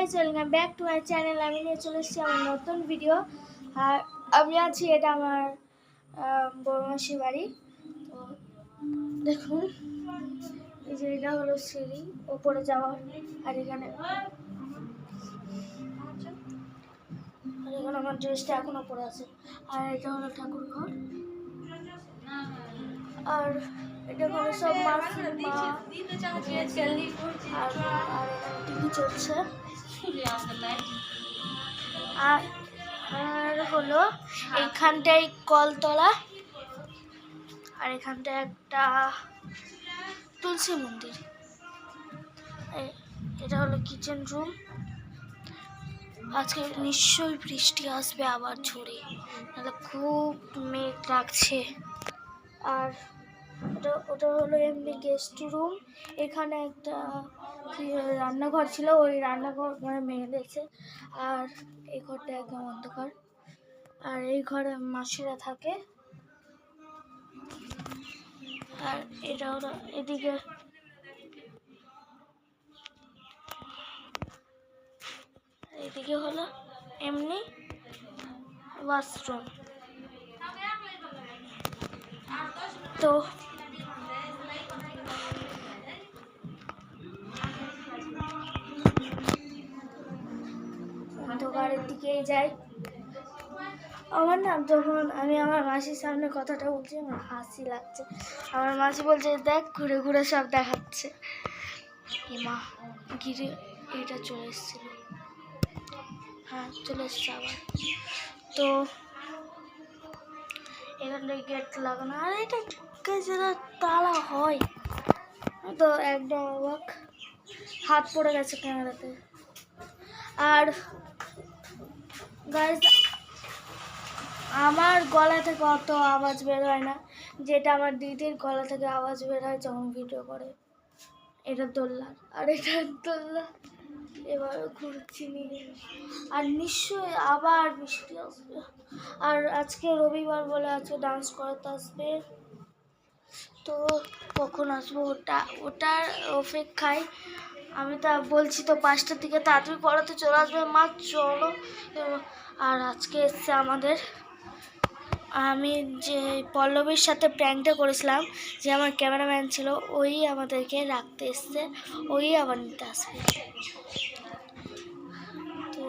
Guys, welcome back to my channel. আমি নিয়ে চলে এসেছি আমার নতুন ভিডিও। আর আমি আছি, এটা আমার বড়মাসির বাড়ি। তো দেখুন, এই যে এটা হলো সিঁড়ি ওপরে যাওয়ার। আর এখানে আমার ড্রেসটা এখন ওপরে আছে। আর এটা হলো ঠাকুর ঘর। আর এটা হলো সব আর টিভি চলছে। আর হলো এইখানটায় কলতলা, আর এখানটায় একটা তুলসী মন্দির। এটা হলো কিচেন রুম। আজকে নিশ্চয়ই বৃষ্টি আসবে আবার ঝরে, নাহলে খুব মেঘ লাগছে। আর ওটা হলো এমনি গেস্ট রুম। এখানে একটা রান্নাঘর ছিল, ওই রান্নাঘর ভেঙে দিয়েছে। আর এই ঘরটা একদম অন্ধকার। আর এই ঘরে মাসিরা থাকে। আর এটা হলো এদিকে হলো এমনি ওয়াশরুম। তো অন্ধকারের দিকেই যাই। আমার না, যখন আমি আমার মাসির সামনে কথাটা বলছি, আমার হাসি লাগছে। আমার মাসি বলছে, দেখ ঘুরে ঘুরে সব দেখাচ্ছে। মা গিরে এটা চলে এসেছিল। হ্যাঁ, চলে এসছে আবার। তো এখানটায় গেট লাগানো। আর এটা যেটা তালা হয়, তো একদম অবাক। হাত পড়ে গেছে ক্যামেরাতে। আর গাইস, আমার গলা থেকে অত আওয়াজ বের হয় না, যেটা আমার দিদির গলা থেকে আওয়াজ বের হয় যখন ভিডিও করে। এটা দোল্লা, আর এটা দোল্লা। এবার ঘুরছি নিয়ে। আর নিশ্চয়ই আবার বৃষ্টি আসবে। আর আজকে রবিবার বলে আজকে ডান্স করাতে আসবে। তো কখন আসবো ওটার অপেক্ষায় আমি তা বলছি। তো 5টার দিকে তাড়াতাড়ি পড়াতে চলে আসবে মা, চলো। আর আজকে এসছে আমাদের, আমি যে পল্লবীর সাথে প্র্যাঙ্কটা করেছিলাম, যে আমার ক্যামেরাম্যান ছিল, ওই আমাদেরকে রাখতে এসছে, ওই আবার নিতে আসবে। তো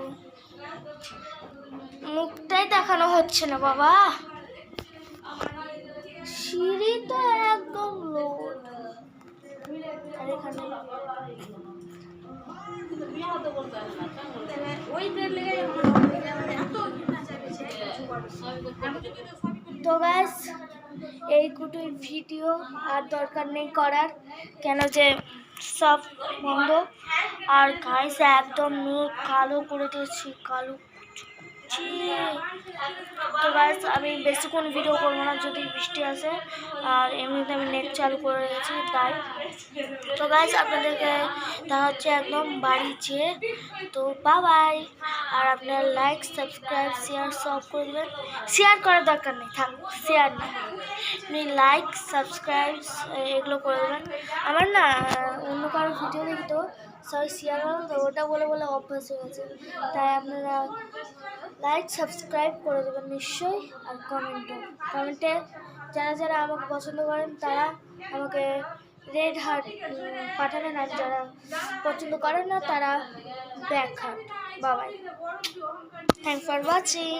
মুখটাই দেখানো হচ্ছে না বাবা। সিঁড়ি তো একদম লোড। আর এখানে তো গাইস, এইটুকুই ভিডিও। আর দরকার নেই করার, কেন যে সব বন্ধ। আর গাইস, একদম মুখ কালো করে দিয়েছি, কালো। তো গাইস, আমি বেশিক্ষণ ভিডিও করবো না, যদি বৃষ্টি আসে। আর এমনিতে আমি নেট চালু করে রেখেছি তাই। তো গাইস, আপনাদেরকে দেখা হচ্ছে একদম বাড়ি যেয়ে। তো বাই। আর আপনারা লাইক, সাবস্ক্রাইব, শেয়ার সব করে দেবেন। শেয়ার করার দরকার নেই, থাক, শেয়ার না, আপনি লাইক, সাবস্ক্রাইব এগুলো করে দেবেন। আমার না অন্য কারো ভিডিও দেখি তো সবাই শেয়ার করো, তো ওটা বলে বলে অভ্যাস হয়ে গেছে। তাই আপনারা লাইক, সাবস্ক্রাইব করে দেবেন নিশ্চয়ই। আর কমেন্টে যারা যারা আমাকে পছন্দ করেন তারা আমাকে রেড হার্ট পাঠাবেন। আর যারা পছন্দ করেন না তারা black heart. Bye. Thanks for watching.